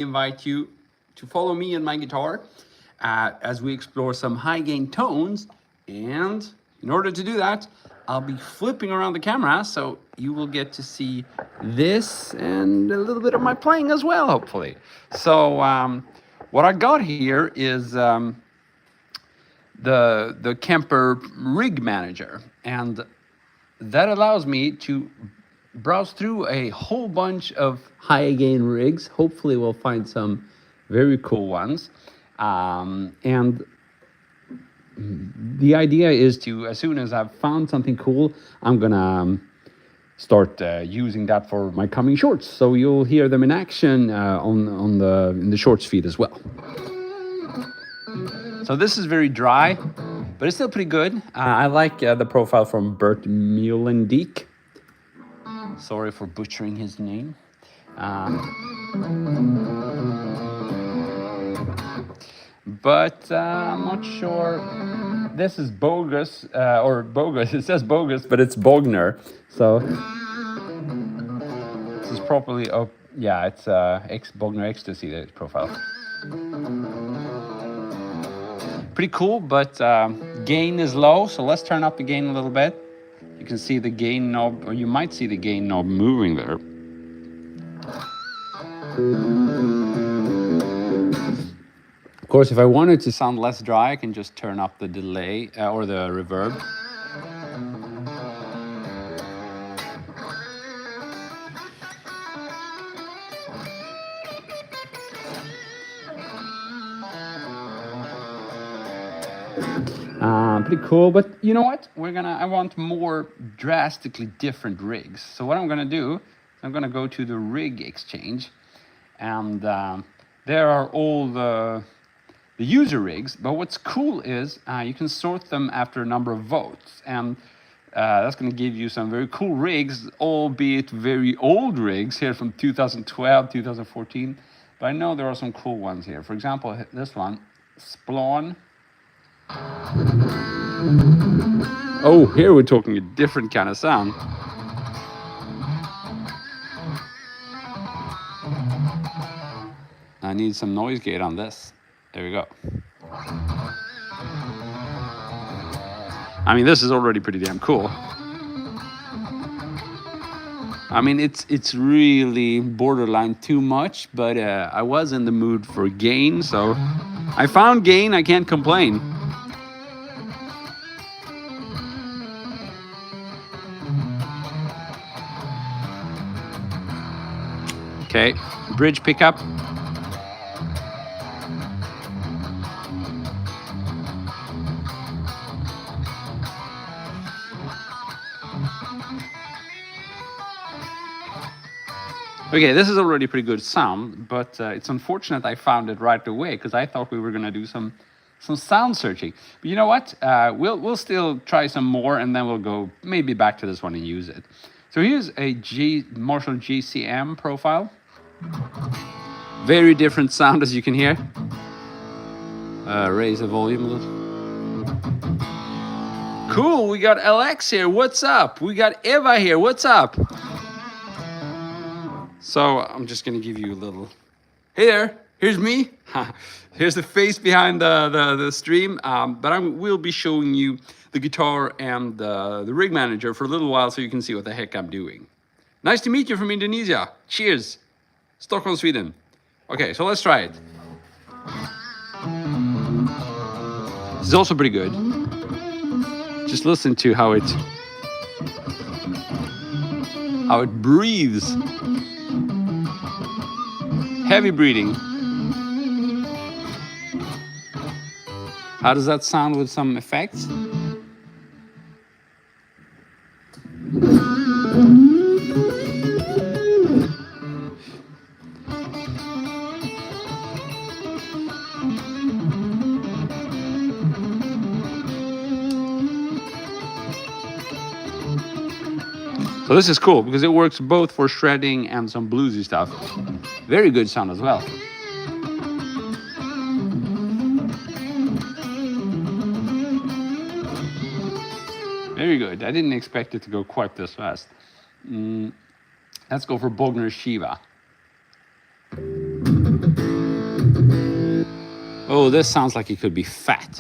invite you to follow me and my guitar as we explore some high gain tones. And in order to do that, I'll be flipping around the camera so you will get to see this and a little bit of my playing as well, hopefully. So what I got here is the Kemper Rig Manager, and that allows me to browse through a whole bunch of high gain rigs. Hopefully we'll find some very cool ones. And the idea is to, as soon as I've found something cool, I'm gonna start using that for my coming shorts. So you'll hear them in action in the shorts feed as well. So this is very dry, but it's still pretty good. I like the profile from Bert Muelendiek. Sorry for butchering his name. But I'm not sure. This is bogus, or bogus. It says bogus, but it's Bogner. So this is probably, oh yeah, it's Bogner Ecstasy, the profile. Pretty cool, but gain is low, so let's turn up the gain a little bit. You can see the gain knob, or you might see the gain knob moving there. Of course, if I wanted to sound less dry, I can just turn up the delay or the reverb. Pretty cool, but you know what? I want more drastically different rigs. So what I'm gonna do, I'm gonna go to the rig exchange, and there are all the user rigs. But what's cool is you can sort them after a number of votes, and that's gonna give you some very cool rigs, albeit very old rigs here from 2012, 2014. But I know there are some cool ones here. For example, this one, Splawn. Oh, here we're talking a different kind of sound. I need some noise gate on this. There we go. I mean, this is already pretty damn cool. I mean, it's really borderline too much, but I was in the mood for gain, so I found gain. I can't complain. Okay, bridge pickup. Okay, this is already pretty good sound, but it's unfortunate I found it right away because I thought we were gonna do some sound searching. But you know what? We'll still try some more, and then we'll go maybe back to this one and use it. So here's a Marshall GCM profile. Very different sound, as you can hear. Raise the volume a little. Cool, we got Alex here. What's up? We got Eva here. What's up? So I'm just gonna give you a little. Hey there, here's me. Here's the face behind the stream. But we'll be showing you the guitar and the rig manager for a little while, so you can see what the heck I'm doing. Nice to meet you from Indonesia. Cheers. Stockholm, Sweden. Okay, so let's try it. This is also pretty good. Just listen to how it breathes. Heavy breathing. How does that sound with some effects? So this is cool because it works both for shredding and some bluesy stuff. Very good sound as well. Very good. I didn't expect it to go quite this fast. Let's go for Bogner Shiva. Oh, this sounds like it could be fat.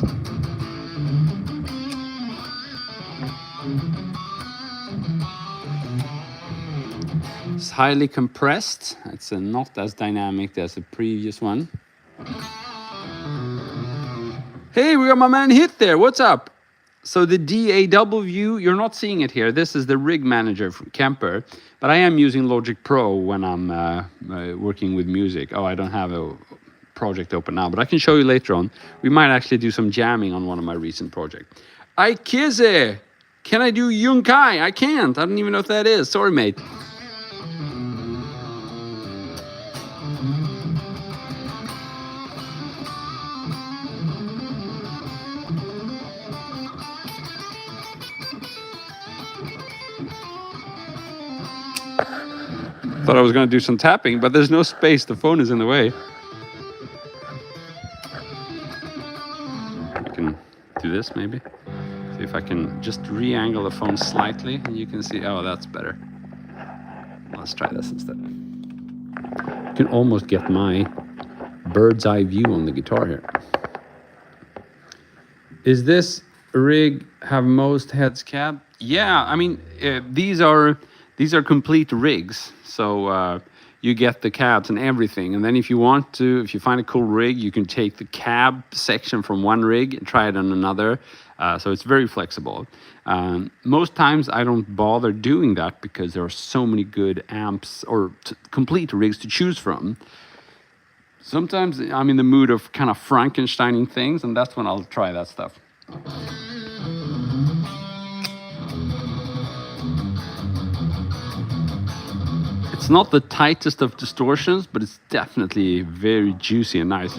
It's highly compressed. It's not as dynamic as the previous one. Hey, we got my man Hit there. What's up? So the DAW, you're not seeing it here. This is the rig manager from Kemper, but I am using Logic Pro when I'm working with music. Oh, I don't have a project open now, but I can show you later on. We might actually do some jamming on one of my recent projects. Kize, can I do Yunkai? I can't. I don't even know what that is. Sorry, mate. Thought I was going to do some tapping, but there's no space. The phone is in the way. I can do this maybe. See if I can just re-angle the phone slightly and you can see, oh, that's better. Let's try this instead. You can almost get my bird's eye view on the guitar here. Is this rig have most heads cab? Yeah, I mean, these are complete rigs. So you get the cabs and everything. And then if you want to, if you find a cool rig, you can take the cab section from one rig and try it on another. So it's very flexible. Most times I don't bother doing that because there are so many good amps or complete rigs to choose from. Sometimes I'm in the mood of kind of Frankensteining things, and that's when I'll try that stuff. It's not the tightest of distortions, but it's definitely very juicy and nice.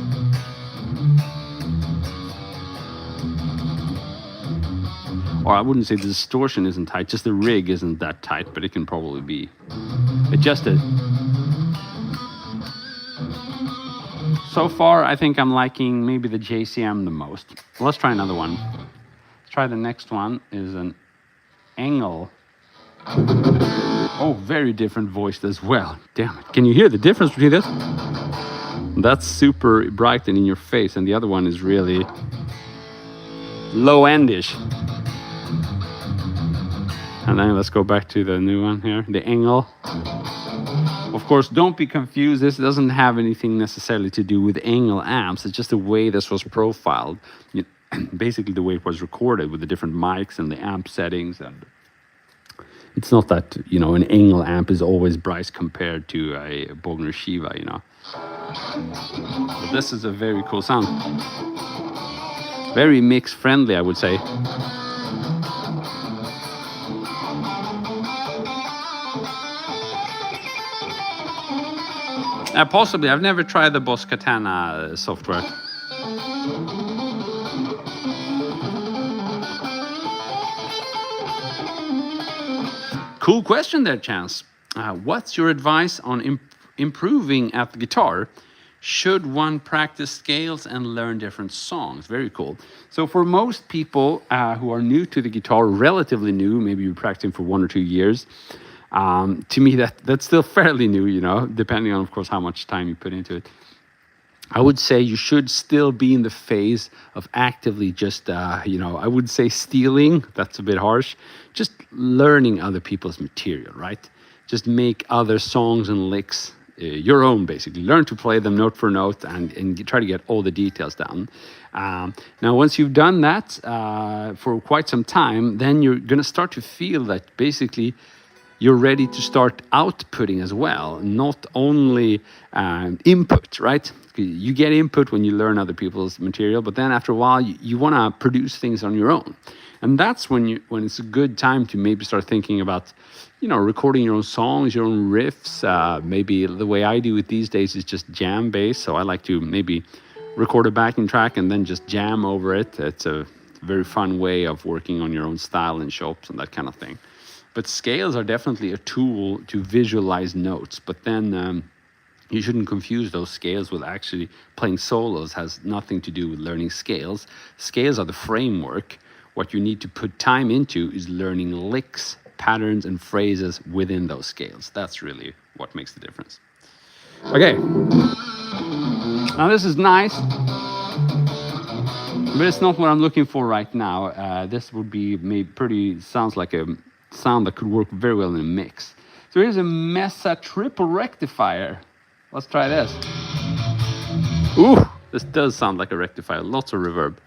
Or I wouldn't say the distortion isn't tight, just the rig isn't that tight, but it can probably be adjusted. So far, I think I'm liking maybe the JCM the most. Let's try another one. Let's try the next one, is an Engel. Oh, very different voiced as well. Damn it. Can you hear the difference between this? That's super bright and in your face, and the other one is really low-endish. And then let's go back to the new one here, the Engel. Of course, don't be confused. This doesn't have anything necessarily to do with Engel amps. It's just the way this was profiled. Basically, the way it was recorded with the different mics and the amp settings. And it's not that, you know, an Engel amp is always bright compared to a Bogner Shiva, you know. But this is a very cool sound. Very mix friendly, I would say. Possibly. I've never tried the Boss Katana software. Cool question there, Chance. What's your advice on improving at the guitar? Should one practice scales and learn different songs? Very cool. So for most people who are new to the guitar, relatively new, maybe you're practicing for 1 or 2 years, to me, that's still fairly new, you know, depending on, of course, how much time you put into it. I would say you should still be in the phase of actively just, you know, I would say stealing, that's a bit harsh, just learning other people's material, right? Just make other songs and licks your own, basically. Learn to play them note for note and try to get all the details down. Now, once you've done that for quite some time, then you're going to start to feel that basically you're ready to start outputting as well, not only input, right? You get input when you learn other people's material, but then after a while, you want to produce things on your own. And that's when it's a good time to maybe start thinking about, you know, recording your own songs, your own riffs. Maybe the way I do it these days is just jam bass. So I like to maybe record a backing track and then just jam over it. It's a very fun way of working on your own style and chops and that kind of thing. But scales are definitely a tool to visualize notes. But then you shouldn't confuse those scales with actually playing solos. It has nothing to do with learning scales. Scales are the framework. What you need to put time into is learning licks, patterns, and phrases within those scales. That's really what makes the difference. Okay. Now this is nice. But it's not what I'm looking for right now. This would be sounds like a sound that could work very well in a mix. So here's a Mesa triple rectifier. Let's try this. Ooh, this does sound like a rectifier. Lots of reverb.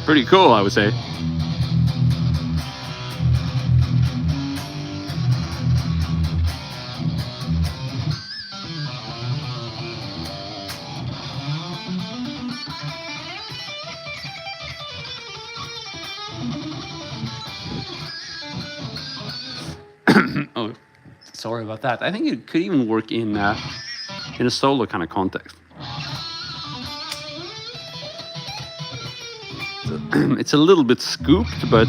Pretty cool, I would say. Oh, sorry about that. I think it could even work in a solo kind of context. It's a little bit scooped, but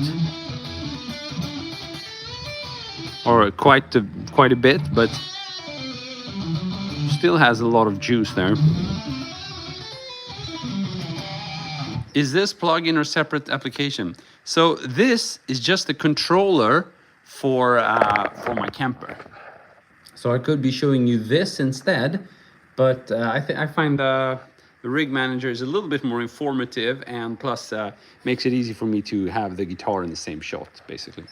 or quite a bit, but still has a lot of juice there. Is this plugin or separate application? So this is just a controller for my Kemper. So I could be showing you this instead, but I find the rig manager is a little bit more informative, and plus makes it easy for me to have the guitar in the same shot, basically.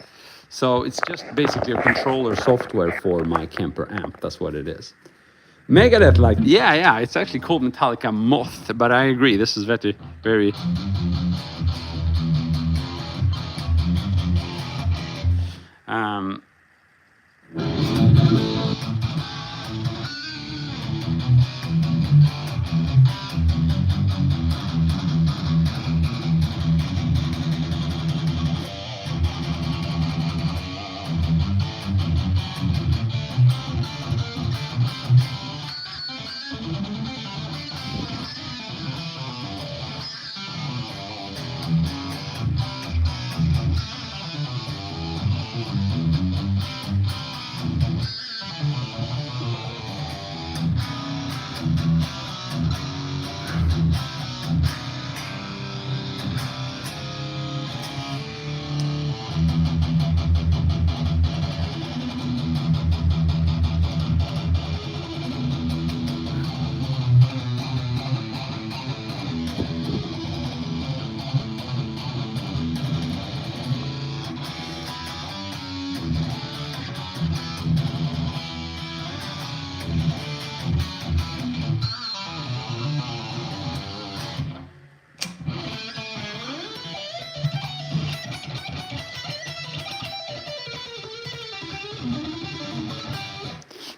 So it's just basically a controller software for my Kemper amp. That's what it is. Megadeth, like, yeah, it's actually called Metallica Moth, but I agree, this is very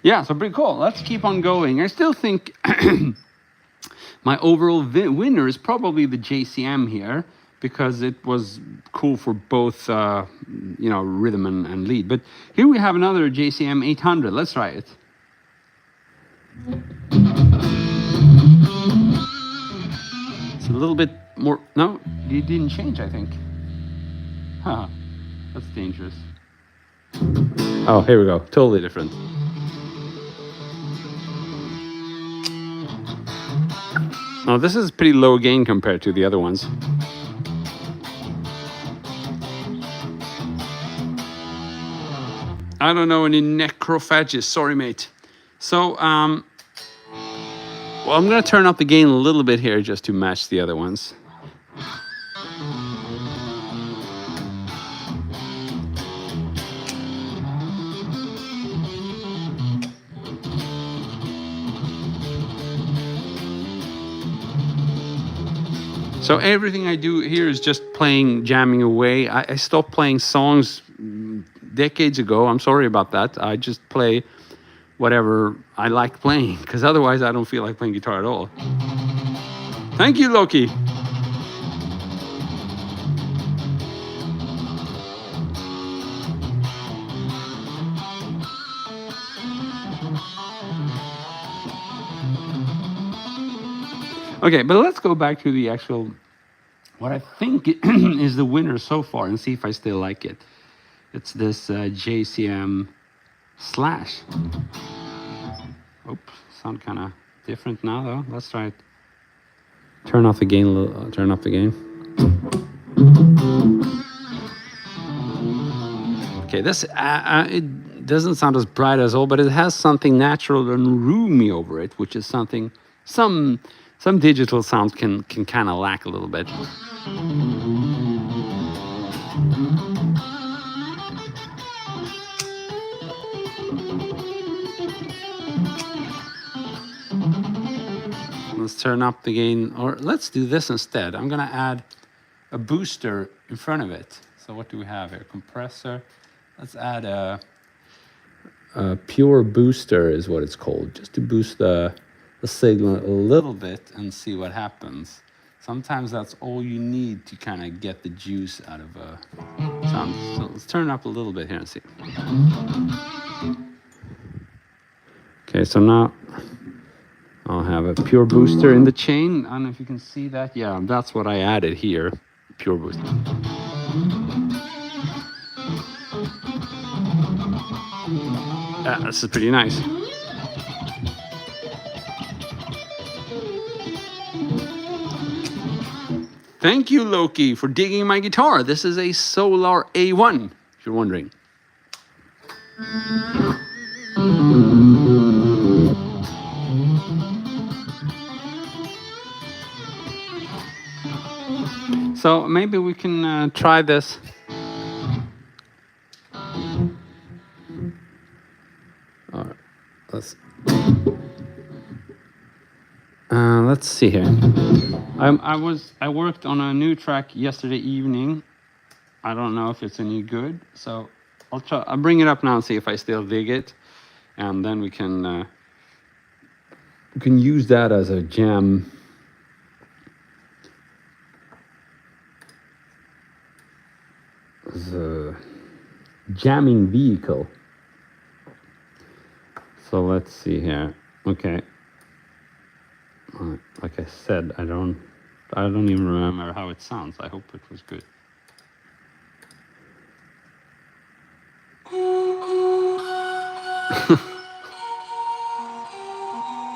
yeah, so pretty cool. Let's keep on going. I still think my overall winner is probably the JCM here, because it was cool for both, rhythm and lead. But here we have another JCM 800. Let's try it. It's a little bit more. No, it didn't change, I think. Huh. That's dangerous. Oh, here we go. Totally different. Now this is pretty low gain compared to the other ones. I don't know any necrophages, sorry mate. So, well, I'm gonna turn up the gain a little bit here just to match the other ones. So everything I do here is just jamming away. I stopped playing songs decades ago. I'm sorry about that. I just play whatever I like playing, because otherwise I don't feel like playing guitar at all. Thank you, Loki. Okay, but let's go back to the actual, what I think is the winner so far, and see if I still like it. It's this JCM Slash. Oops, sound kind of different now though. Let's try it. Turn off the gain a little. Turn off the gain. Okay, this it doesn't sound as bright as all, but it has something natural and roomy over it, which is something some digital sounds can kind of lack a little bit. Let's turn up the gain, or let's do this instead. I'm gonna add a booster in front of it. So what do we have here? Compressor. Let's add a pure booster is what it's called, just to boost the signal a little bit and see what happens. Sometimes that's all you need to kind of get the juice out of a sound. So let's turn it up a little bit here and see. Okay, so now I'll have a pure booster in the chain. I don't know if you can see that. Yeah, that's what I added here, pure booster. This is pretty nice. Thank you, Loki, for digging my guitar. This is a Solar A1, if you're wondering. So maybe we can try this. Let's see here. I worked on a new track yesterday evening. I don't know if it's any good, so I'll bring it up now and see if I still dig it, and then we can use that as a jam. As a jamming vehicle. So let's see here. Okay. Like I said, I don't even remember how it sounds. I hope it was good.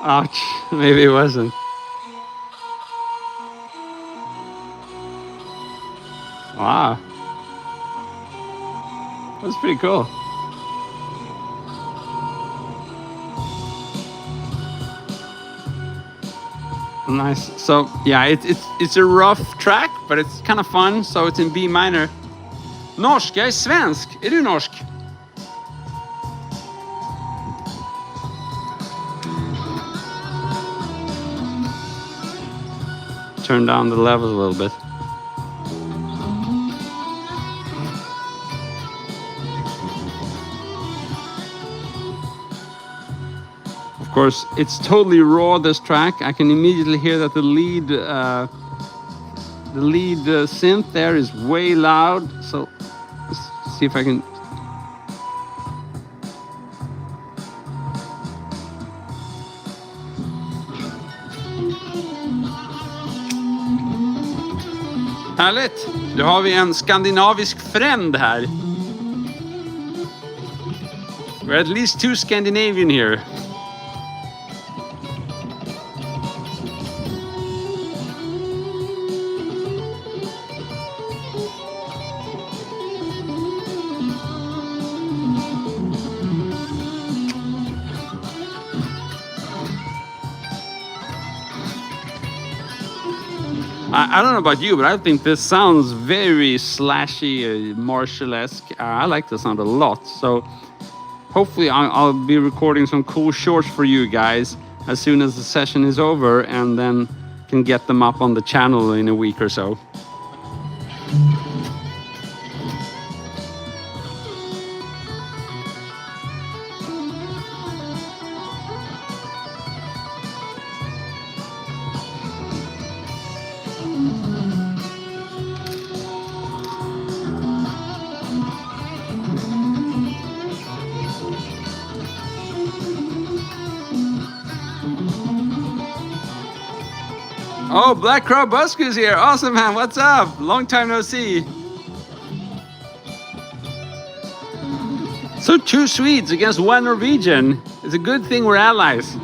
Ouch, maybe it wasn't. Wow. That's pretty cool. Nice. So yeah, it's a rough track, but it's kind of fun. So it's in B minor. Norsk, jag är svensk. Är du norsk? Turn down the levels a little bit. Of course, it's totally raw, this track. I can immediately hear that the lead synth there is way loud. So let's see if I can. Härligt! Då har vi en skandinavisk friend här. We're at least two Scandinavian here. I don't know about you, but I think this sounds very slashy, Marshall-esque. I like the sound a lot. So hopefully I'll be recording some cool shorts for you guys as soon as the session is over, and then can get them up on the channel in a week or so. Oh, Black Crow Busker's here. Awesome, man. What's up? Long time no see. So 2 Swedes against 1 Norwegian. It's a good thing we're allies.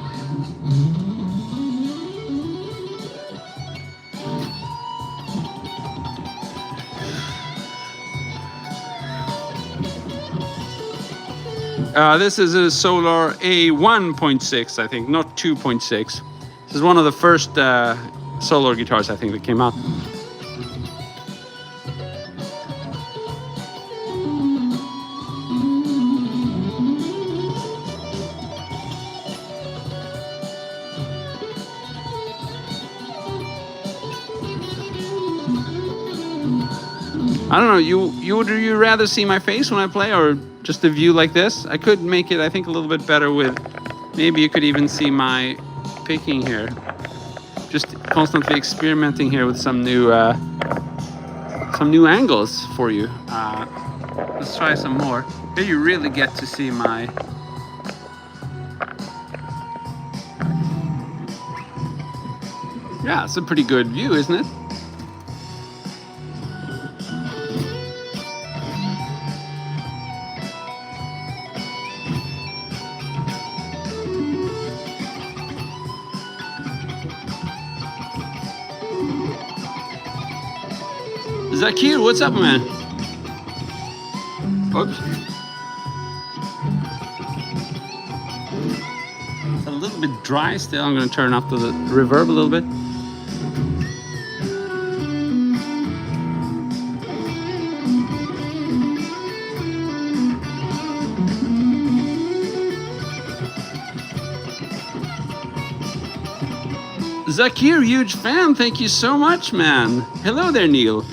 This is a Solar A1.6, I think, not 2.6. This is one of the first Solar guitars, I think, that came out. I don't know, would you rather see my face when I play or just a view like this? I could make it, I think, a little bit better with, maybe you could even see my picking here. Just constantly experimenting here with some new angles for you. Let's try some more. Here you really get to see my... Yeah, it's a pretty good view, isn't it? Zakir, what's up, man? Oops. It's a little bit dry still. I'm going to turn up the reverb a little bit. Zakir, huge fan. Thank you so much, man. Hello there, Neil.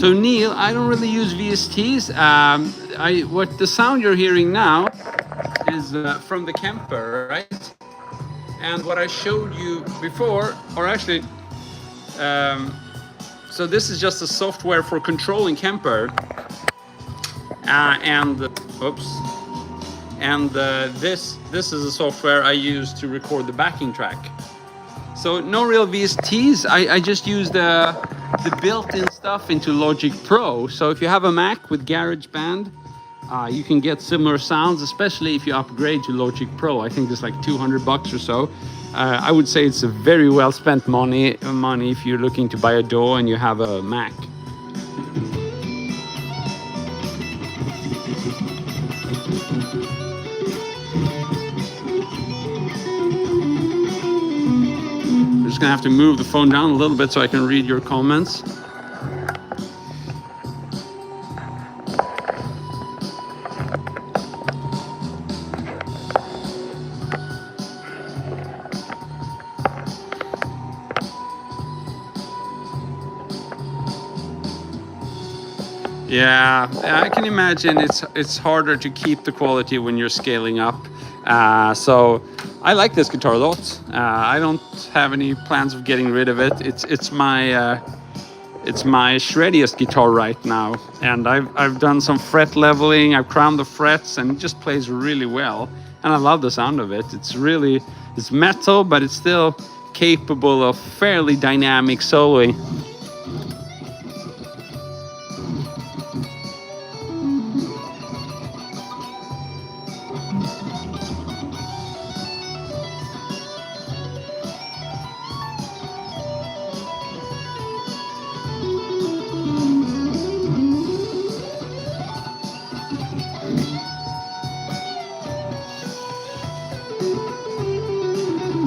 So Neil, I don't really use VSTs. What the sound you're hearing now is from the Kemper, right? And what I showed you before, or actually, so this is just a software for controlling Kemper, this is a software I use to record the backing track. So no real VSTs. I just use the built-in stuff into Logic Pro. So if you have a Mac with GarageBand, you can get similar sounds, especially if you upgrade to Logic Pro. I think it's like $200 or so. I would say it's a very well spent money if you're looking to buy a DAW and you have a Mac. I'm just gonna have to move the phone down a little bit so I can read your comments. Yeah, I can imagine it's harder to keep the quality when you're scaling up. So I like this guitar a lot. I don't have any plans of getting rid of it. It's my shreddiest guitar right now, and I've done some fret leveling. I've crowned the frets, and it just plays really well. And I love the sound of it. It's metal, but it's still capable of fairly dynamic soloing.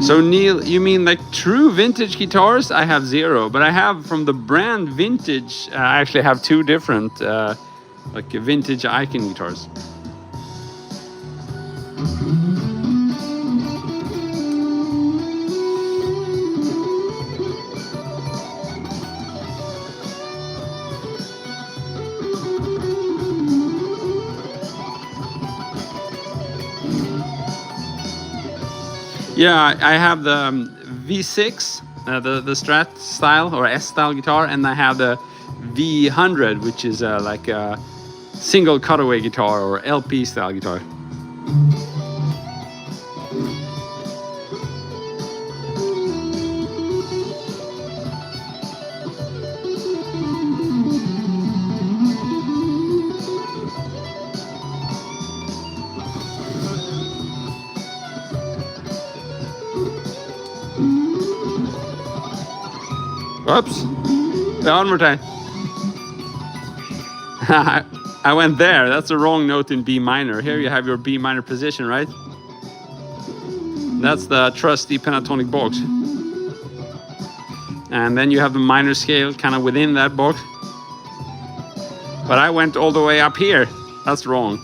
So Neil, you mean like true vintage guitars? I have zero, but I have from the brand Vintage. I actually have two different, like vintage Icon guitars. Yeah, I have the V6, the Strat style or S style guitar, and I have the V100, which is like a single cutaway guitar or LP style guitar. Oops. One more time. I went there. That's the wrong note in B minor. Here you have your B minor position, right? That's the trusty pentatonic box. And then you have the minor scale kind of within that box. But I went all the way up here. That's wrong.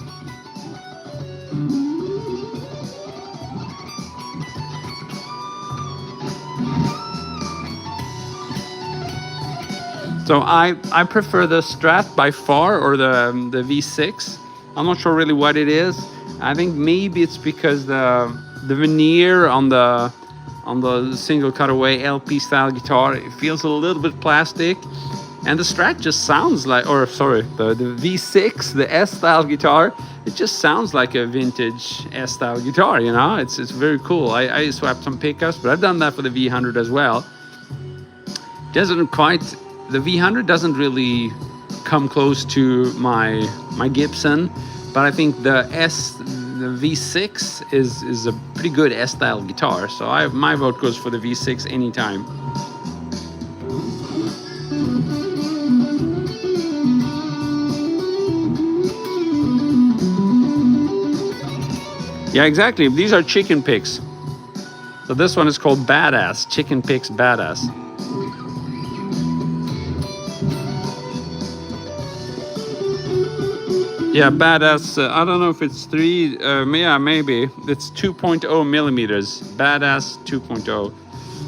So I prefer the Strat by far, or the V6. I'm not sure really what it is. I think maybe it's because the veneer on the single cutaway LP style guitar, it feels a little bit plastic, and the Strat just sounds like, or sorry, the V6, the S style guitar, it just sounds like a vintage S style guitar. You know, it's very cool. I swapped some pickups, but I've done that for the V100 as well. Doesn't quite. The V100 doesn't really come close to my Gibson, but I think the V6 is a pretty good S-style guitar. So my vote goes for the V6 anytime. Yeah, exactly. These are chicken picks. So this one is called Badass, Chicken Picks Badass. Yeah, Badass, I don't know if it's 3, yeah, maybe. It's 2.0 millimeters, Badass 2.0.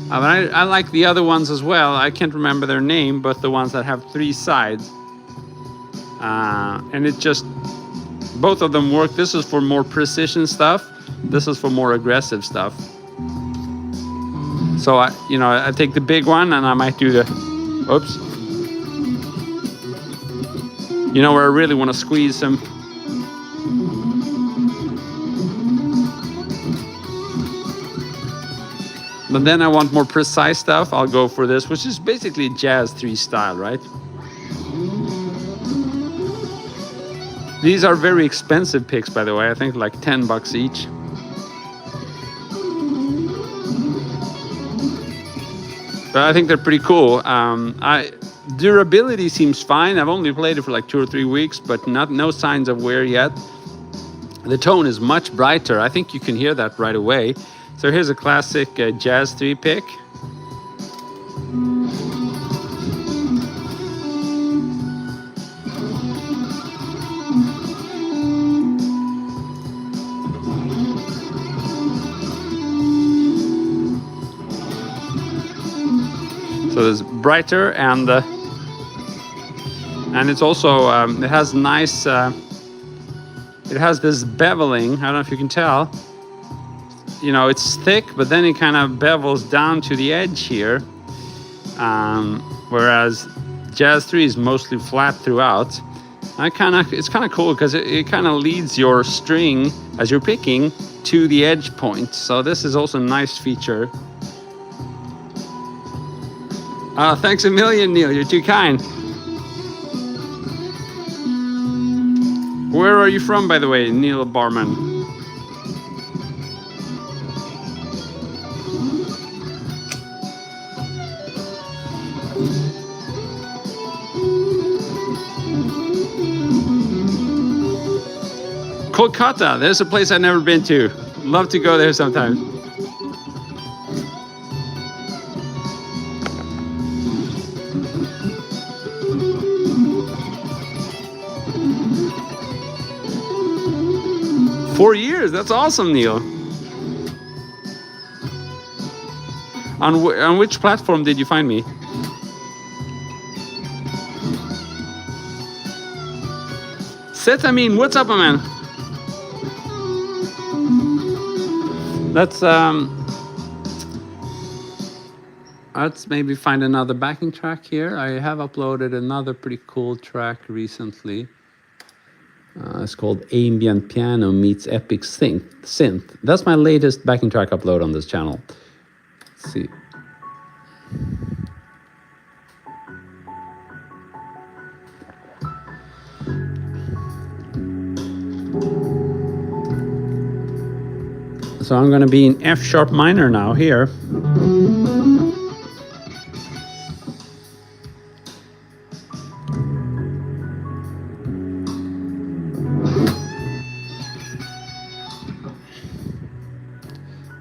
But I like the other ones as well. I can't remember their name, but the ones that have 3 sides. And it just, both of them work. This is for more precision stuff. This is for more aggressive stuff. So I take the big one and I might do the, oops. You know, where I really want to squeeze some. But then I want more precise stuff. I'll go for this, which is basically Jazz 3 style, right? These are very expensive picks, by the way. I think like $10 each. But I think they're pretty cool. Durability seems fine. I've only played it for like 2 or 3 weeks, but no signs of wear yet. The tone is much brighter. I think you can hear that right away. So here's a classic Jazz 3 pick. So it's brighter, and it's also it has nice. It has this beveling. I don't know if you can tell. You know, it's thick, but then it kind of bevels down to the edge here. Whereas Jazz 3 is mostly flat throughout. It's kind of cool because it kind of leads your string as you're picking to the edge point. So this is also a nice feature. Thanks a million, Neil. You're too kind. Where are you from, by the way, Neil Barman? Kolkata. There's a place I've never been to. Love to go there sometime. Four years, that's awesome, Neil. On which platform did you find me? Setamin, what's up, my man? That's let's maybe find another backing track here. I have uploaded another pretty cool track recently. It's called Ambient Piano Meets Epic Synth. That's my latest backing track upload on this channel. Let's see. So I'm going to be in F sharp minor now here.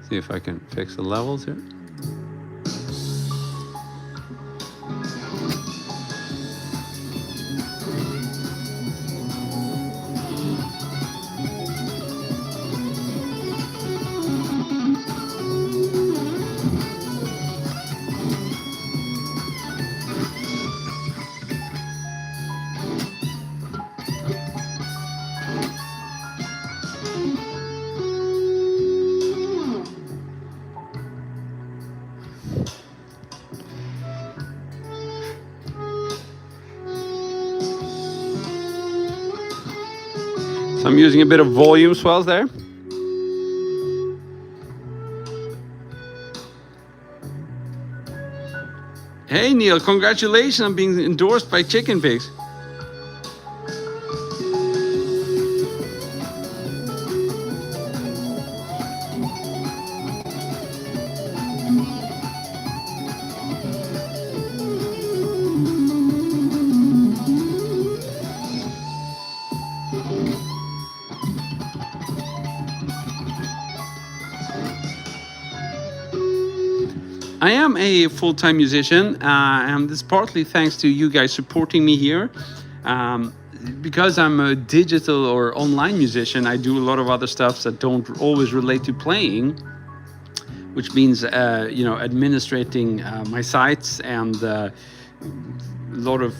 See if I can fix the levels here. So I'm using a bit of volume swells there. Hey Neil, congratulations on being endorsed by Chicken Pigs. I am a full-time musician, and this is partly thanks to you guys supporting me here. Because I'm a digital or online musician, I do a lot of other stuff that don't always relate to playing, which means, administrating my sites and a lot of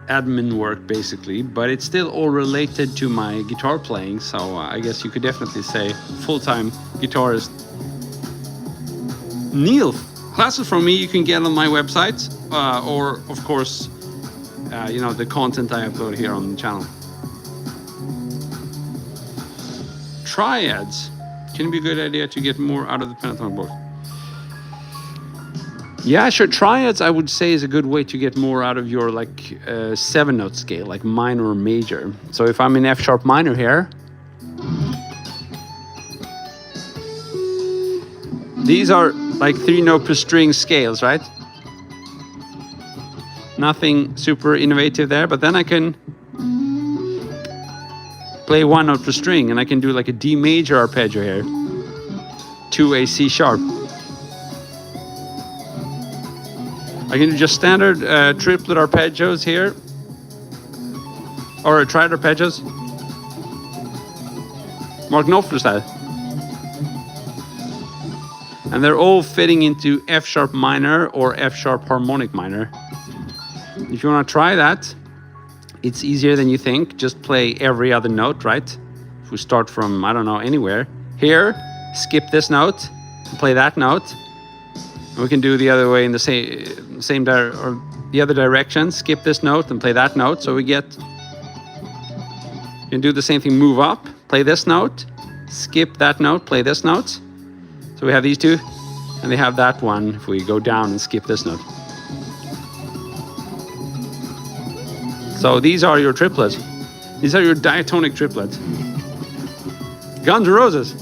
admin work, basically. But it's still all related to my guitar playing, so I guess you could definitely say full-time guitarist. Neil, classes from me you can get on my website, or of course, the content I upload here on the channel. Triads can be a good idea to get more out of the pentatonic board. Yeah, sure. Triads, I would say, is a good way to get more out of your 7-note scale, like minor or major. So if I'm in F sharp minor here, these are like 3-note per string scales, right? Nothing super innovative there, but then I can play 1 note per string, and I can do like a D major arpeggio here to a C sharp. I can do just standard triplet arpeggios here, or triad arpeggios, Mark Knopfler style. And they're all fitting into F sharp minor or F sharp harmonic minor. If you want to try that, it's easier than you think. Just play every other note, right? If we start from, I don't know, anywhere. Here, skip this note, play that note. And we can do the other way in the or the other direction. Skip this note and play that note. So we get, you can do the same thing, move up, play this note, skip that note, play this note. So we have these two, and they have that one if we go down and skip this note. So these are your triplets. These are your diatonic triplets. Guns N' Roses.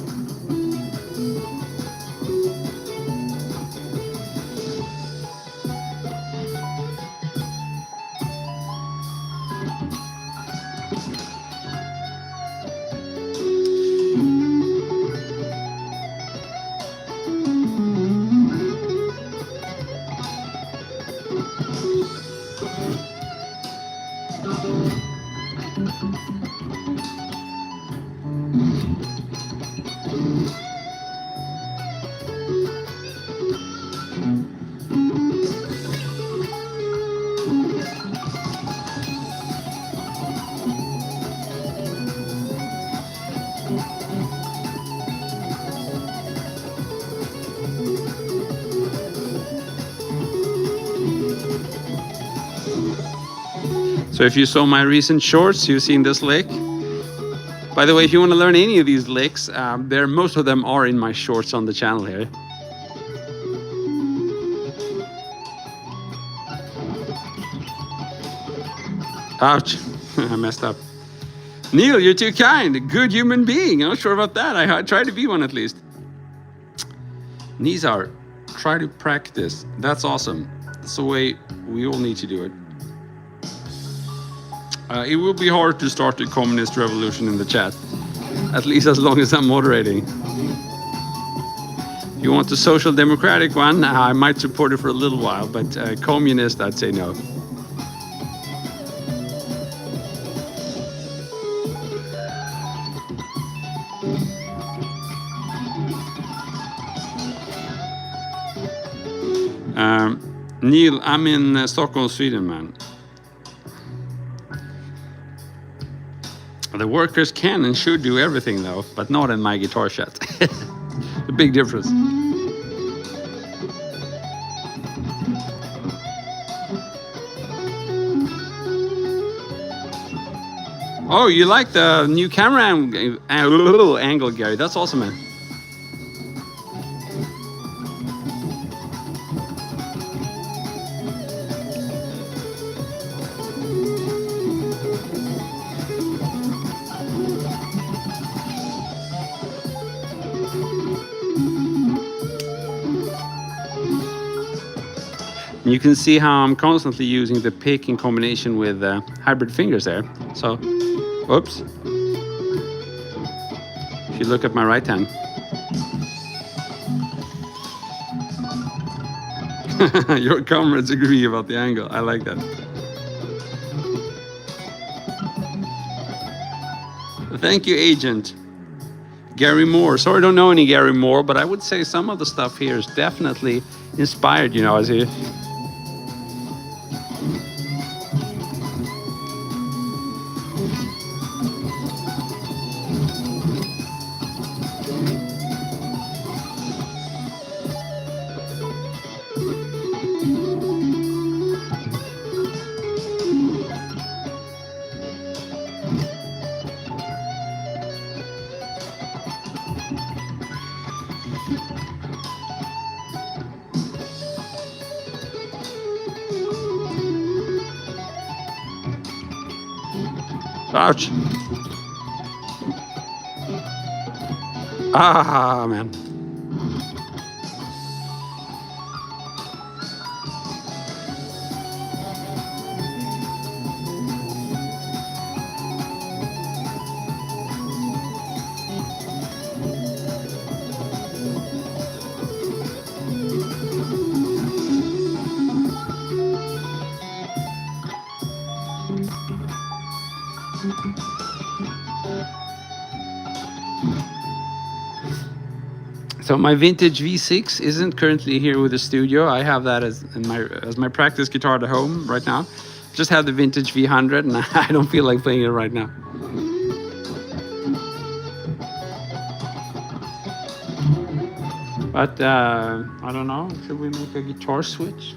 So if you saw my recent shorts, you've seen this lick. By the way, if you want to learn any of these licks, most of them are in my shorts on the channel here. Ouch, I messed up. Neil, you're too kind. A good human being. I'm not sure about that. I try to be one at least. Nizar, try to practice. That's awesome. That's the way we all need to do it. It will be hard to start a communist revolution in the chat. At least as long as I'm moderating. If you want the social democratic one, I might support it for a little while, but communist, I'd say no. Neil, I'm in Stockholm, Sweden, man. The workers can and should do everything, though, but not in my guitar chat. A big difference. Oh, you like the new camera angle, Gary? That's awesome, man. You can see how I'm constantly using the pick in combination with hybrid fingers there. So, whoops. If you look at my right hand. Your comrades agree about the angle. I like that. Thank you, Agent. Gary Moore. Sorry, I don't know any Gary Moore, but I would say some of the stuff here is definitely inspired, you know, as he... Ouch. Ah, man. So my vintage V6 isn't currently here with the studio. I have that as my practice guitar at home right now. Just have the vintage V100 and I don't feel like playing it right now. But I don't know, should we make a guitar switch?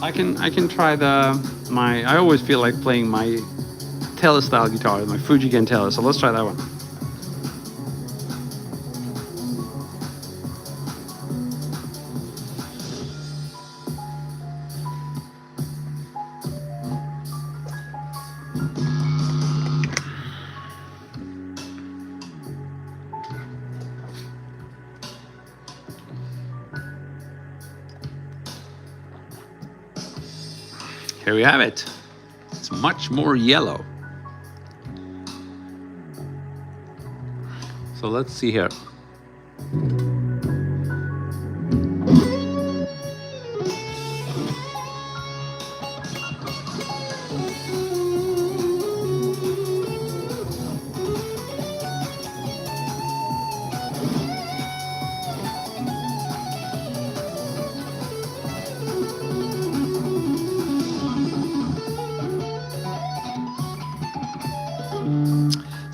I can try I always feel like playing my Tele style guitar, my Fujigen Tele, so let's try that one. Here we have it. It's much more yellow. So let's see here.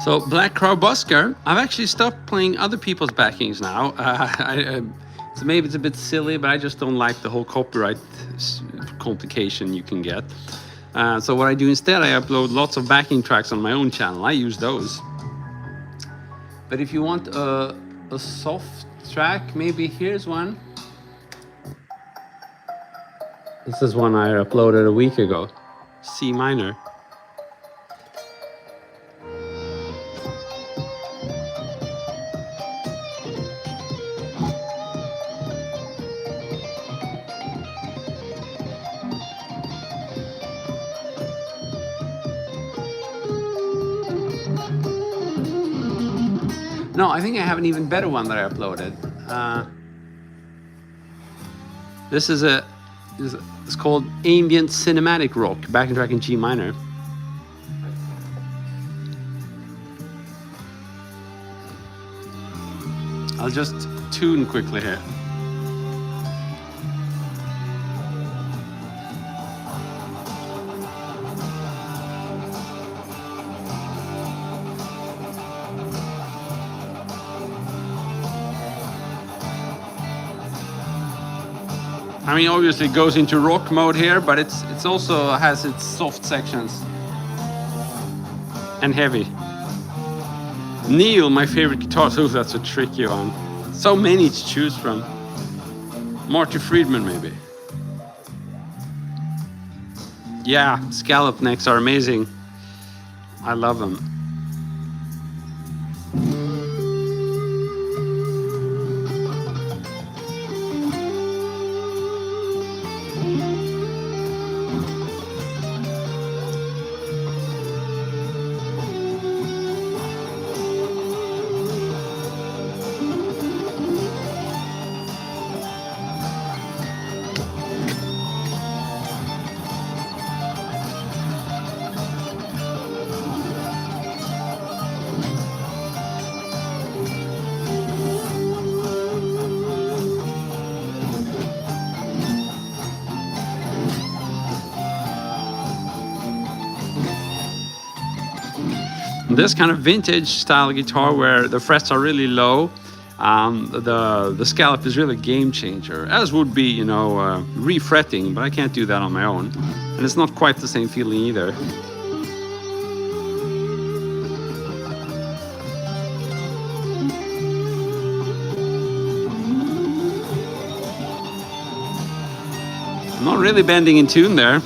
So Black Crow Busker, I've actually stopped playing other people's backings now. So maybe it's a bit silly, but I just don't like the whole copyright complication you can get. So what I do instead, I upload lots of backing tracks on my own channel. I use those. But if you want a soft track, maybe here's one. This is one I uploaded a week ago. C minor. No, I think I have an even better one that I uploaded. This is it's called Ambient Cinematic Rock, backing track in G minor. I'll just tune quickly here. I mean, obviously it goes into rock mode here, but it's also has its soft sections and heavy. Neil, my favorite guitarist. Oh, that's a tricky one. So many to choose from. Marty Friedman, maybe. Yeah, scallop necks are amazing. I love them. This kind of vintage style guitar where the frets are really low, the scallop is really a game changer, as would be, you know, refretting, but I can't do that on my own. And it's not quite the same feeling either. I'm not really bending in tune there.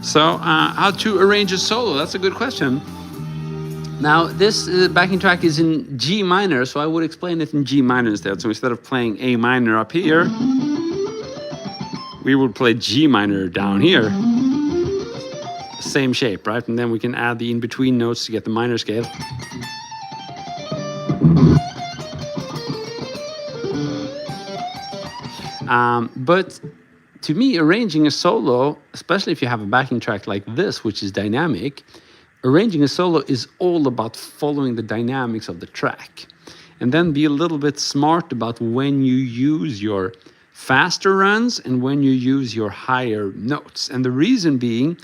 So how to arrange a solo? That's a good question. Now this backing track is in G minor, so I would explain it in G minor instead. So instead of playing A minor up here, we would play G minor down here. Same shape, right? And then we can add the in-between notes to get the minor scale. But to me, arranging a solo, especially if you have a backing track like this, which is dynamic, arranging a solo is all about following the dynamics of the track. And then be a little bit smart about when you use your faster runs and when you use your higher notes. And the reason being,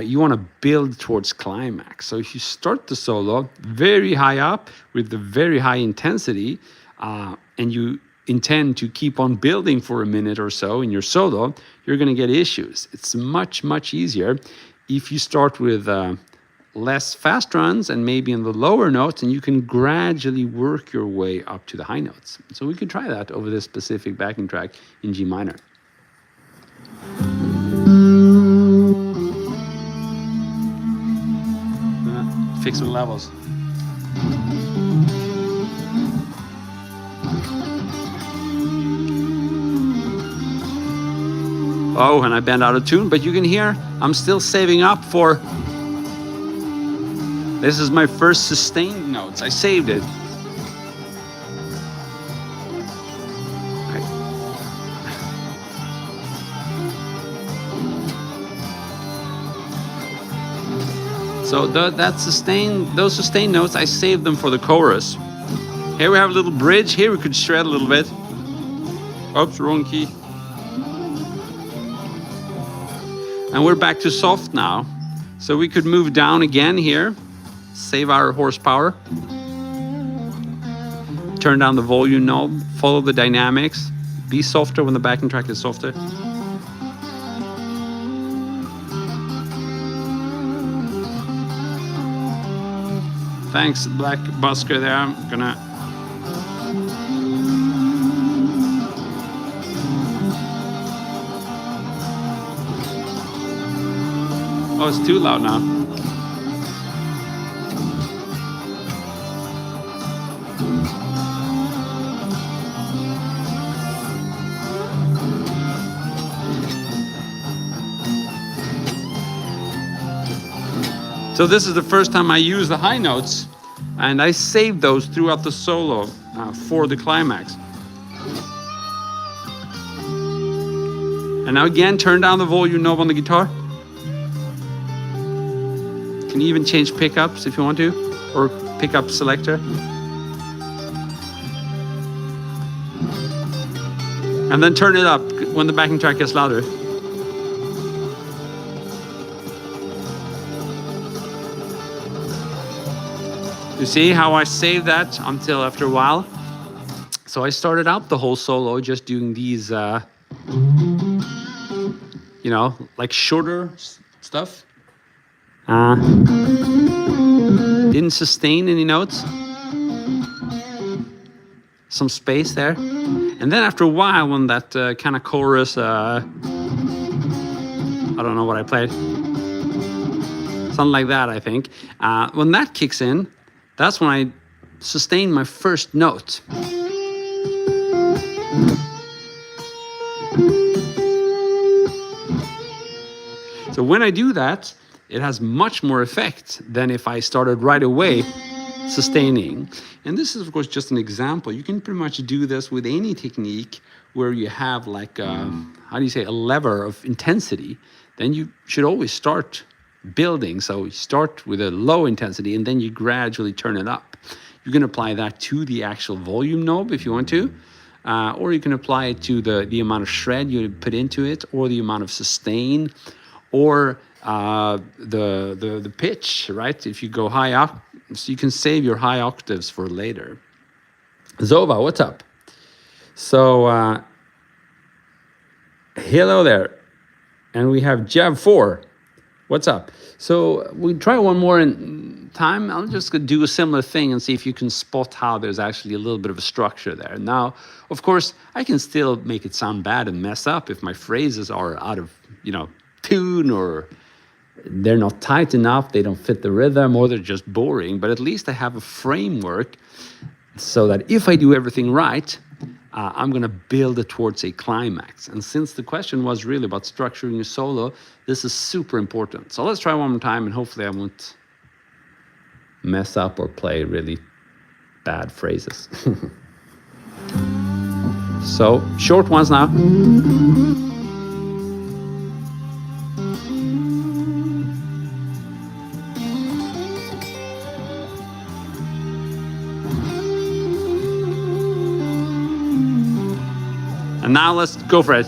you want to build towards climax. So if you start the solo very high up with the very high intensity, and you intend to keep on building for a minute or so in your solo, you're going to get issues. It's much, much easier if you start with less fast runs and maybe in the lower notes, and you can gradually work your way up to the high notes. So we could try that over this specific backing track in G minor. Fix the levels. Oh, and I bend out of tune, but you can hear I'm still saving up for... This is my first sustained note. notes. I saved it. So those sustained notes, I saved them for the chorus. Here we have a little bridge. Here we could shred a little bit. Oops, wrong key. And we're back to soft now. So we could move down again here, save our horsepower. Turn down the volume knob, follow the dynamics. Be softer when the backing track is softer. Thanks, Black Busker there. I'm gonna... Oh, it's too loud now. So this is the first time I use the high notes, and I saved those throughout the solo for the climax. And now again, turn down the volume knob on the guitar. Can you even change pickups if you want to, or pickup selector. And then turn it up when the backing track gets louder. You see how I saved that until after a while? So I started out the whole solo just doing these, you know, like shorter stuff. Didn't sustain any notes. Some space there. And then after a while, when that kind of chorus, I don't know what I played. Something like that, I think. When that kicks in, that's when I sustain my first note. So when I do that, it has much more effect than if I started right away sustaining. And this is, of course, just an example. You can pretty much do this with any technique where you have like, how do you say, a lever of intensity. Then you should always start building. So you start with a low intensity and then you gradually turn it up. You can apply that to the actual volume knob if you want to, or you can apply it to the amount of shred you put into it, or the amount of sustain, or the pitch, right? If you go high up, so you can save your high octaves for later. Zova, what's up? So hello there, and we have Jav 4. What's up? So we try one more in time. I'll just do a similar thing and see if you can spot how there's actually a little bit of a structure there. Now, of course, I can still make it sound bad and mess up if my phrases are out of, tune, or they're not tight enough, they don't fit the rhythm, or they're just boring. But at least I have a framework so that if I do everything right, I'm going to build it towards a climax. And since the question was really about structuring a solo, this is super important. So let's try one more time, and hopefully I won't mess up or play really bad phrases. So, short ones now. And now let's go for it.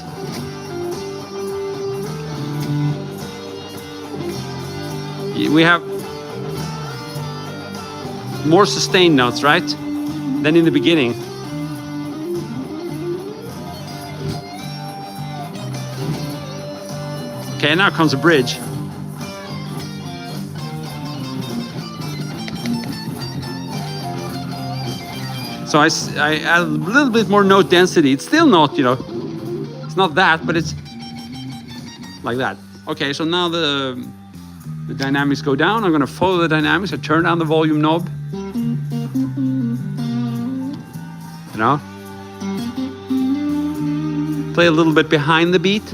We have more sustained notes, right? Than in the beginning. Okay, now comes a bridge. So I add a little bit more note density. It's still not, it's not that, but it's like that. Okay, so now the dynamics go down. I'm going to follow the dynamics. I turn down the volume knob. Play a little bit behind the beat,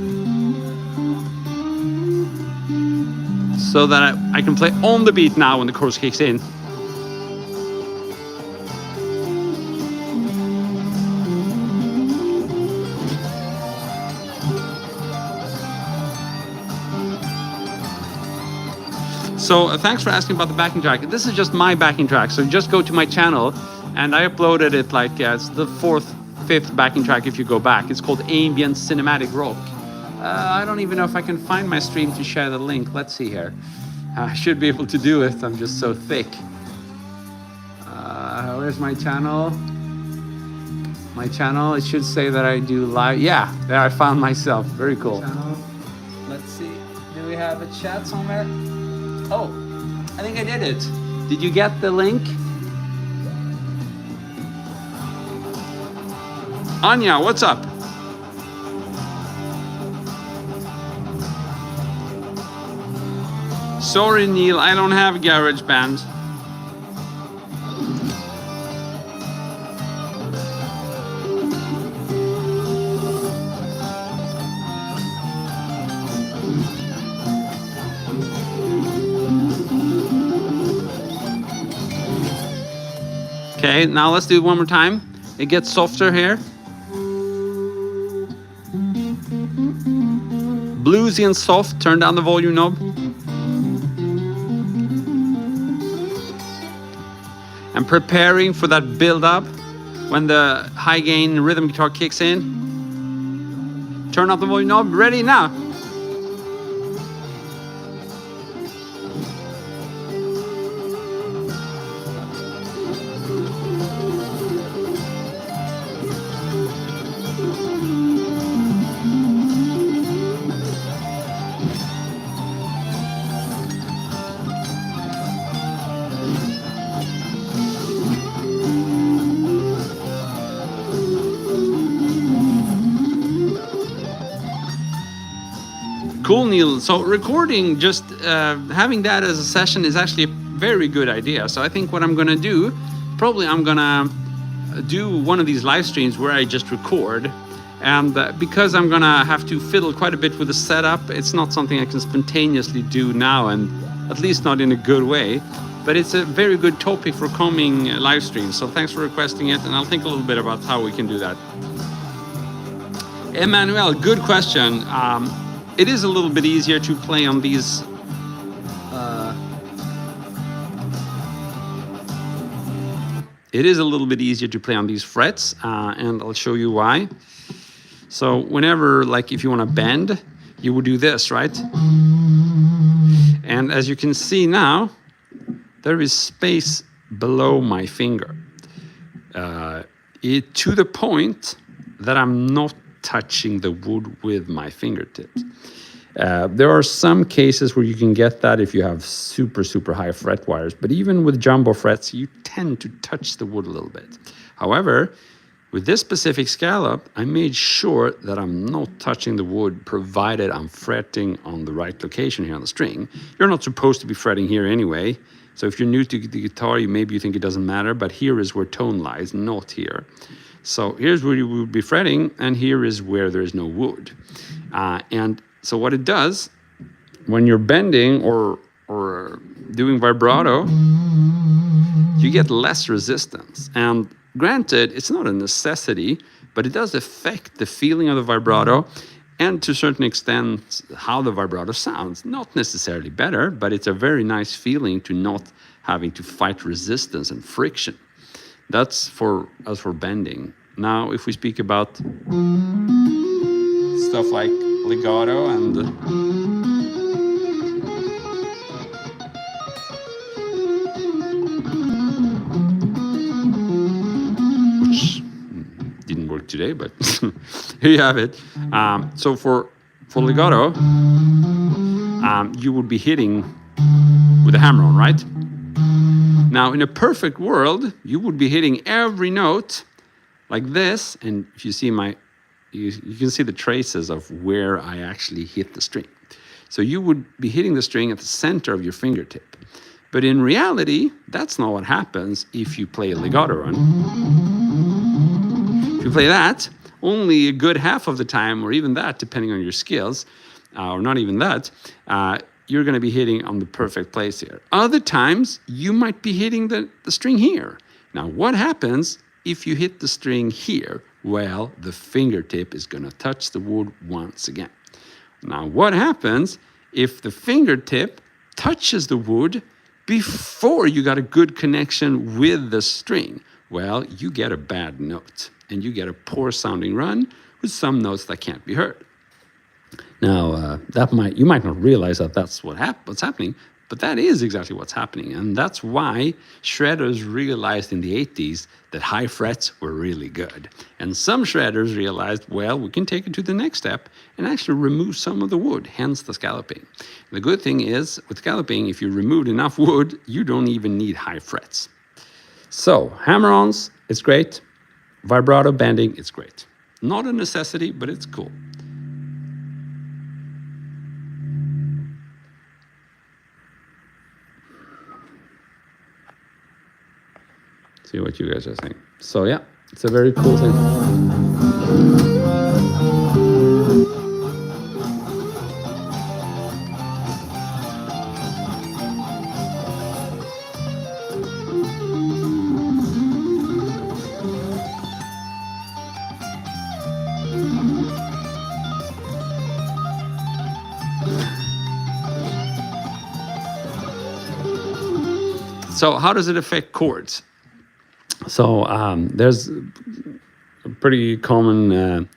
so that I can play on the beat now when the chorus kicks in. So thanks for asking about the backing track. This is just my backing track. So just go to my channel, and I uploaded it like it's the 4th, 5th backing track if you go back. It's called Ambient Cinematic Rock. I don't even know if I can find my stream to share the link. Let's see here. I should be able to do it. I'm just so thick. Where's my channel? My channel, it should say that I do live. Yeah, there I found myself. Very cool. Let's see. Do we have a chat somewhere? Oh, I think I did it. Did you get the link? Anya, what's up? Sorry, Neil, I don't have GarageBand. Okay, now let's do it one more time. It gets softer here. Bluesy and soft, turn down the volume knob. And preparing for that build up when the high gain rhythm guitar kicks in. Turn up the volume knob, ready now. Cool, Neil. So recording, just having that as a session is actually a very good idea. So I think what I'm gonna do, probably I'm gonna do one of these live streams where I just record. And because I'm gonna have to fiddle quite a bit with the setup, it's not something I can spontaneously do now, and at least not in a good way. But it's a very good topic for coming live streams. So thanks for requesting it, and I'll think a little bit about how we can do that. Emmanuel, good question. It is a little bit easier to play on these frets, and I'll show you why. So whenever, like if you want to bend, you would do this, right? And as you can see now, there is space below my finger. To the point that I'm not touching the wood with my fingertips. There are some cases where you can get that if you have super, super high fret wires, but even with jumbo frets, you tend to touch the wood a little bit. However, with this specific scallop, I made sure that I'm not touching the wood, provided I'm fretting on the right location here on the string. You're not supposed to be fretting here anyway. So if you're new to the guitar, maybe you think it doesn't matter, but here is where tone lies, not here. So here's where you would be fretting, and here is where there is no wood. And so what it does, when you're bending or doing vibrato, you get less resistance. And granted, it's not a necessity, but it does affect the feeling of the vibrato, and to a certain extent, how the vibrato sounds. Not necessarily better, but it's a very nice feeling to not having to fight resistance and friction. That's for bending. Now, if we speak about stuff like legato and which didn't work today, but here you have it. So for legato, you would be hitting with a hammer on, right? Now, in a perfect world, you would be hitting every note like this, and if you see you can see the traces of where I actually hit the string. So you would be hitting the string at the center of your fingertip. But in reality, that's not what happens if you play a legato run. If you play that, only a good half of the time, or even that, depending on your skills, or not even that, you're going to be hitting on the perfect place here. Other times, you might be hitting the string here. Now, what happens if you hit the string here? Well, the fingertip is going to touch the wood once again. Now, what happens if the fingertip touches the wood before you got a good connection with the string, well, you get a bad note and you get a poor sounding run with some notes that can't be heard. Now, you might not realize that that's what's happening, but that is exactly what's happening. And that's why shredders realized in the 80s that high frets were really good. And some shredders realized, well, we can take it to the next step and actually remove some of the wood, hence the scalloping. The good thing is, with scalloping, if you remove enough wood, you don't even need high frets. So, hammer-ons, it's great. Vibrato bending, it's great. Not a necessity, but it's cool. See what you guys are saying. So yeah, it's a very cool thing. So how does it affect chords? So there's a pretty common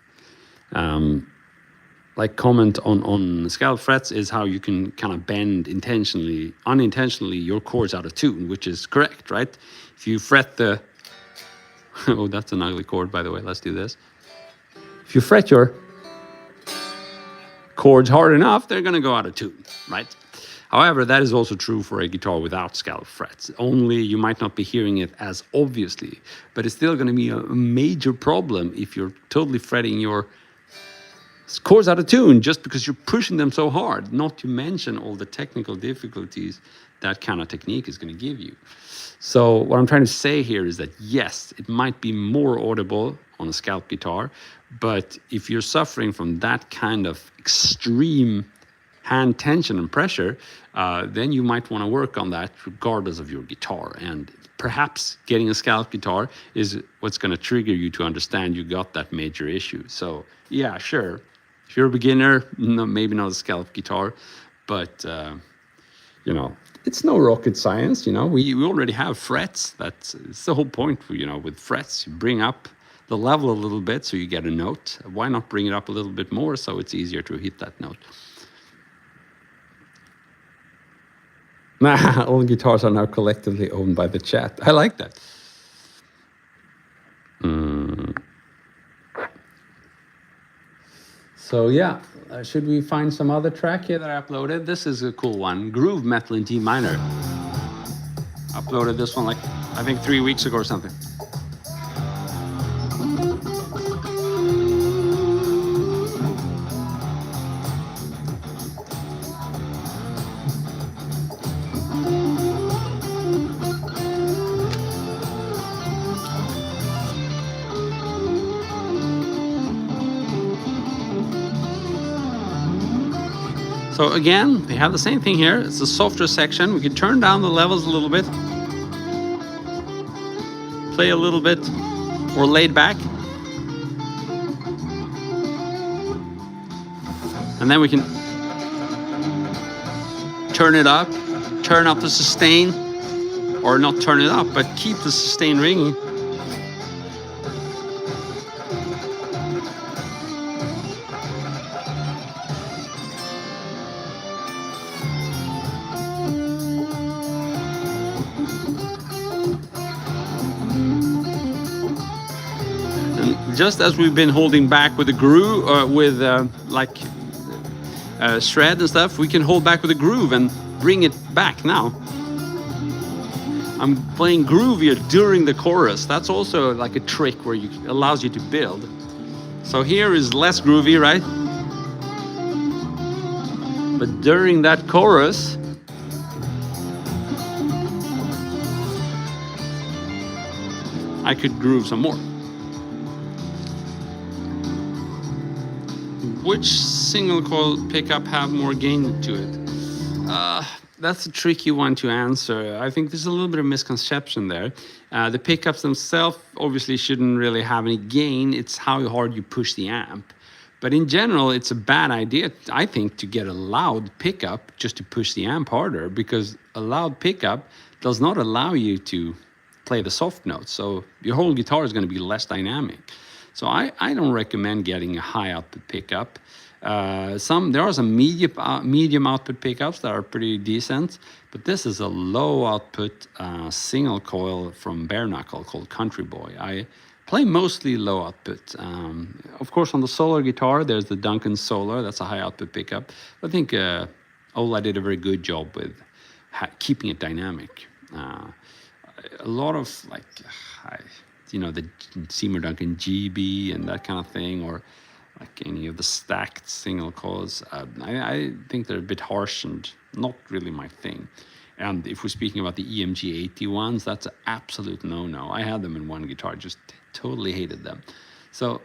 comment on scalloped frets is how you can kind of bend unintentionally your chords out of tune, which is correct, right? If you fret the oh, that's an ugly chord, by the way. Let's do this. If you fret your chords hard enough, they're going to go out of tune, right? However, that is also true for a guitar without scalloped frets. Only you might not be hearing it as obviously, but it's still going to be a major problem if you're totally fretting your chords out of tune just because you're pushing them so hard, not to mention all the technical difficulties that kind of technique is going to give you. So what I'm trying to say here is that yes, it might be more audible on a scalp guitar, but if you're suffering from that kind of extreme hand tension and pressure, then you might want to work on that regardless of your guitar. And perhaps getting a scalp guitar is what's going to trigger you to understand you got that major issue. So yeah, sure. If you're a beginner, no, maybe not a scalp guitar, but it's no rocket science. We already have frets. It's the whole point. With frets, you bring up the level a little bit so you get a note. Why not bring it up a little bit more so it's easier to hit that note? All guitars are now collectively owned by the chat. I like that. So yeah, should we find some other track here that I uploaded? This is a cool one, Groove Metal in D minor. Uploaded this one I think 3 weeks ago or something. So again, we have the same thing here. It's a softer section. We can turn down the levels a little bit. Play a little bit more laid back. And then we can turn it up, turn up the sustain, or not turn it up, but keep the sustain ringing. Just as we've been holding back with the groove, shred and stuff, we can hold back with a groove and bring it back now. I'm playing groovier during the chorus. That's also like a trick where allows you to build. So here is less groovy, right? But during that chorus, I could groove some more. Which single coil pickup have more gain to it? That's a tricky one to answer. I think there's a little bit of misconception there. The pickups themselves obviously shouldn't really have any gain. It's how hard you push the amp. But in general, it's a bad idea, I think, to get a loud pickup just to push the amp harder, because a loud pickup does not allow you to play the soft notes. So your whole guitar is going to be less dynamic. So I don't recommend getting a high output pickup. There are some medium output pickups that are pretty decent, but this is a low output single coil from bare knuckle called Country Boy. I play mostly low output. Of course, on the Solar guitar, there's the Duncan Solar. That's a high output pickup. I think Ola did a very good job with keeping it dynamic. A lot of the Seymour Duncan GB and that kind of thing, or like any of the stacked single coils, I think they're a bit harsh and not really my thing. And if we're speaking about the EMG 80 ones, that's an absolute no-no. I had them in one guitar, just totally hated them. So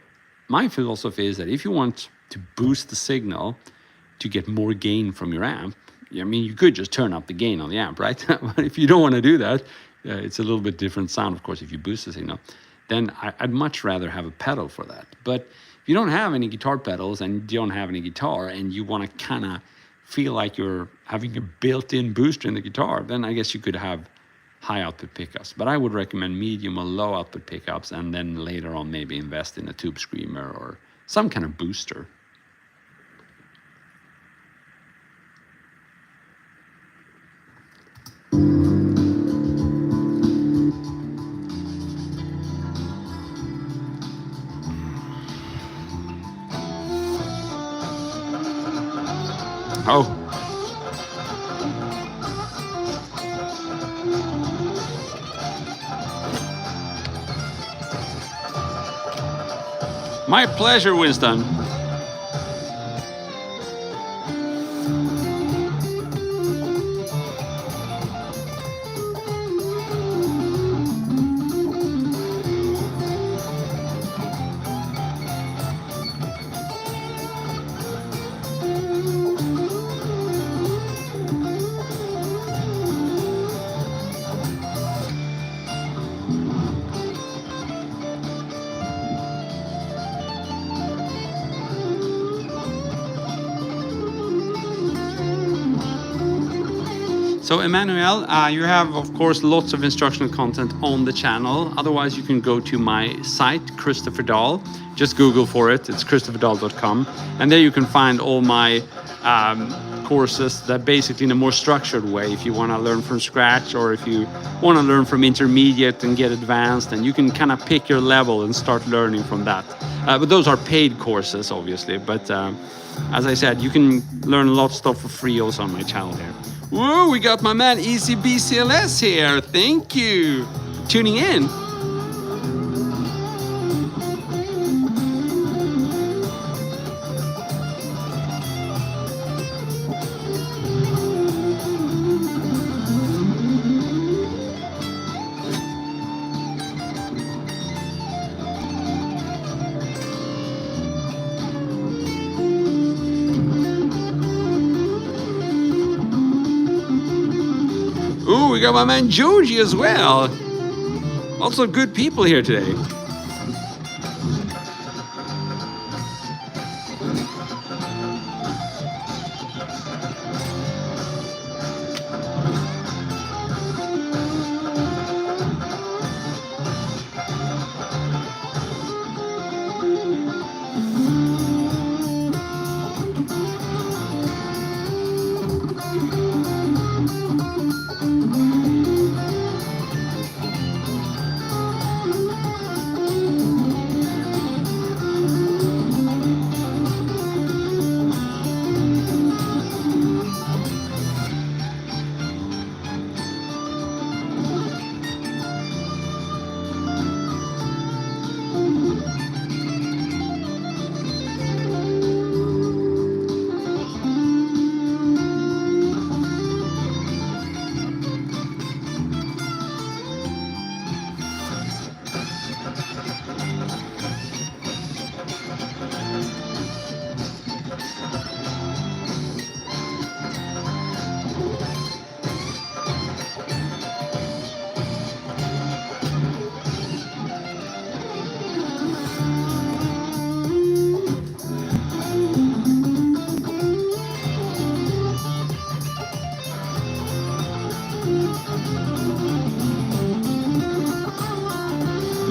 my philosophy is that if you want to boost the signal to get more gain from your amp, I mean, you could just turn up the gain on the amp, right? But if you don't want to do that, it's a little bit different sound, of course, if you boost the signal, then I'd much rather have a pedal for that. But if you don't have any guitar pedals and you don't have any guitar and you want to kind of feel like you're having a built-in booster in the guitar, then I guess you could have high output pickups. But I would recommend medium or low output pickups, and then later on maybe invest in a tube screamer or some kind of booster. Oh. My pleasure, Winston. So Emmanuel, you have, of course, lots of instructional content on the channel. Otherwise, you can go to my site, Christopher Dahl. Just Google for it. It's christopherdahl.com. And there you can find all my courses that basically in a more structured way. If you want to learn from scratch, or if you want to learn from intermediate and get advanced, and you can kind of pick your level and start learning from that. But those are paid courses, obviously. But as I said, you can learn a lot of stuff for free also on my channel here. Whoa, we got my man EasyBCLS here. Thank you for tuning in. Ooh, we got my man Joji as well. Also good people here today.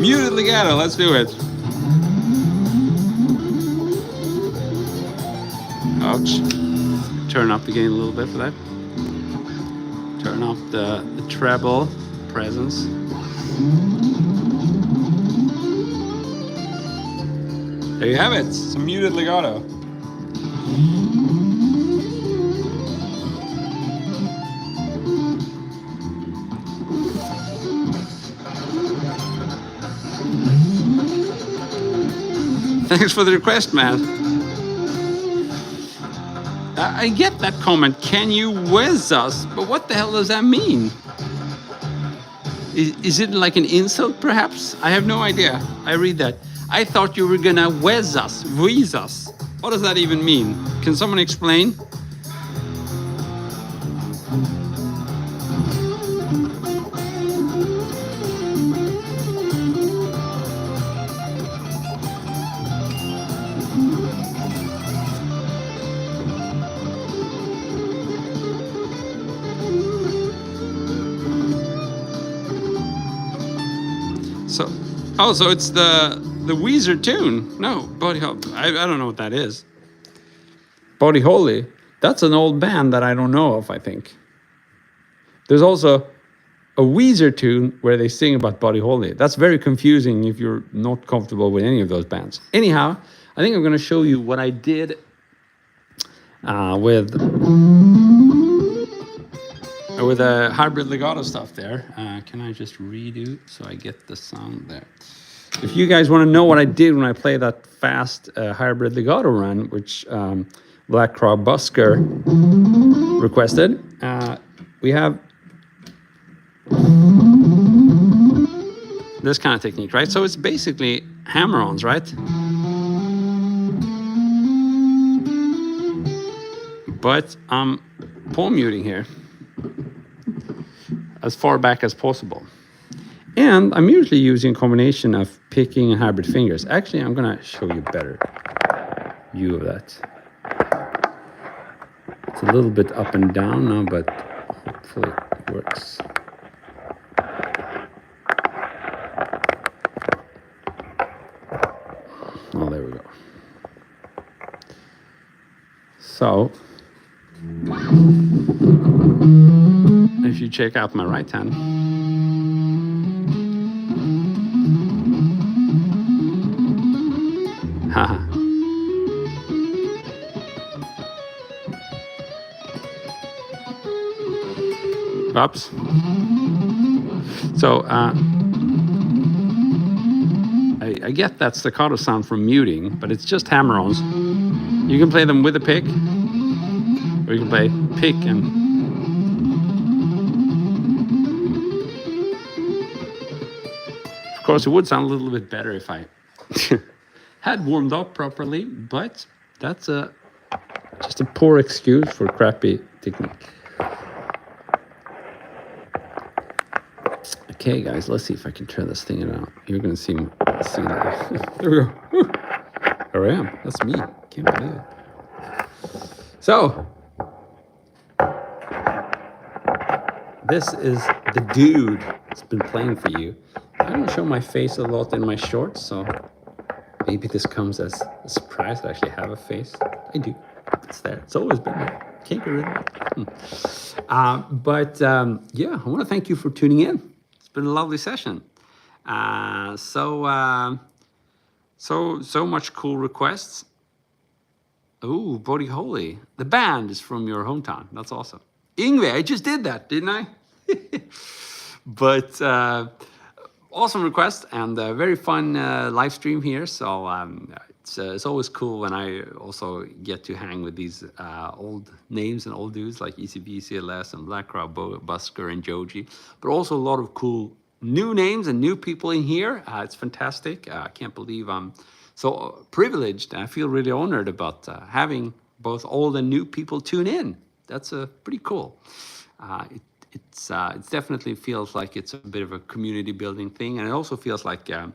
Muted legato, let's do it. Ouch. Turn up the gain a little bit for that. Turn up the treble presence. There you have it, some muted legato. Thanks for the request, man. I get that comment, can you whiz us? But what the hell does that mean? Is it like an insult, perhaps? I have no idea. I read that. I thought you were gonna whiz us, wheeze us. What does that even mean? Can someone explain? So it's the Weezer tune. No, Body Holly. I don't know what that is. Body Holly. That's an old band that I don't know of, I think. There's also a Weezer tune where they sing about Body Holly. That's very confusing if you're not comfortable with any of those bands. Anyhow, I think I'm going to show you what I did with the hybrid legato stuff there. Can I just redo so I get the sound there? If you guys want to know what I did when I played that fast hybrid legato run, which Black Crow Busker requested, we have this kind of technique, right? So it's basically hammer-ons, right? But I'm palm muting here as far back as possible. And I'm usually using a combination of picking and hybrid fingers. Actually, I'm going to show you a better view of that. It's a little bit up and down now, but hopefully it works. Oh, there we go. So, if you check out my right hand, haha. Oops. So, I get that staccato sound from muting, but it's just hammer-ons. You can play them with a pick, or you can play pick and... Of course, it would sound a little bit better if I had warmed up properly, but that's just a poor excuse for crappy technique. Okay, guys, let's see if I can turn this thing around. You're going to see that. There we go. Whew. There I am. That's me. Can't believe it. So, this is the dude that's been playing for you. I don't show my face a lot in my shorts, so maybe this comes as a surprise that I actually have a face. I do. It's there. It's always been there. Can't get rid of it. But yeah, I want to thank you for tuning in. It's been a lovely session. So much cool requests. Oh, Body Holly. The band is from your hometown. That's awesome. Ingve, I just did that, didn't I? But awesome request and a very fun live stream here. So it's always cool when I also get to hang with these old names and old dudes like ECB, CLS, and Black Crow Busker and Joji. But also a lot of cool new names and new people in here. It's fantastic. I can't believe I'm so privileged. I feel really honored about having both old and new people tune in. That's pretty cool. It definitely feels like it's a bit of a community building thing, and it also feels like I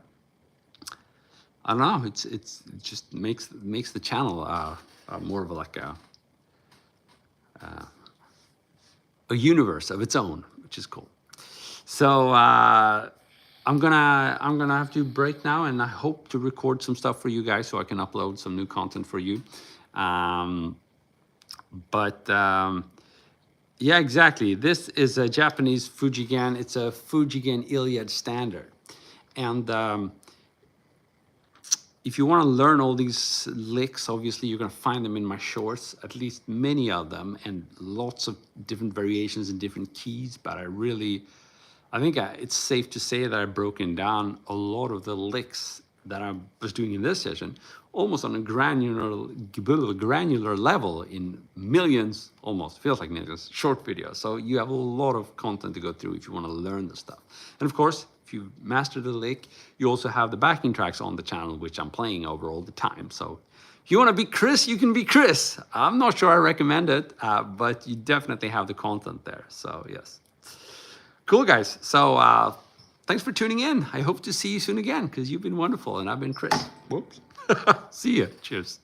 don't know. It just makes the channel more of a universe of its own, which is cool. So I I'm gonna have to break now, and I hope to record some stuff for you guys so I can upload some new content for you. Yeah, exactly. This is a Japanese Fujigen. It's a Fujigen Iliad standard, and if you want to learn all these licks, obviously you're going to find them in my shorts, at least many of them, and lots of different variations in different keys. But I think it's safe to say that I've broken down a lot of the licks that I was doing in this session, almost on a granular level in millions, almost feels like millions, short videos. So you have a lot of content to go through if you want to learn the stuff. And of course, if you master the lick, you also have the backing tracks on the channel, which I'm playing over all the time. So if you want to be Chris, you can be Chris. I'm not sure I recommend it, but you definitely have the content there. So yes. Cool, guys. So thanks for tuning in. I hope to see you soon again, because you've been wonderful, and I've been Chris. Whoops. See you. Cheers.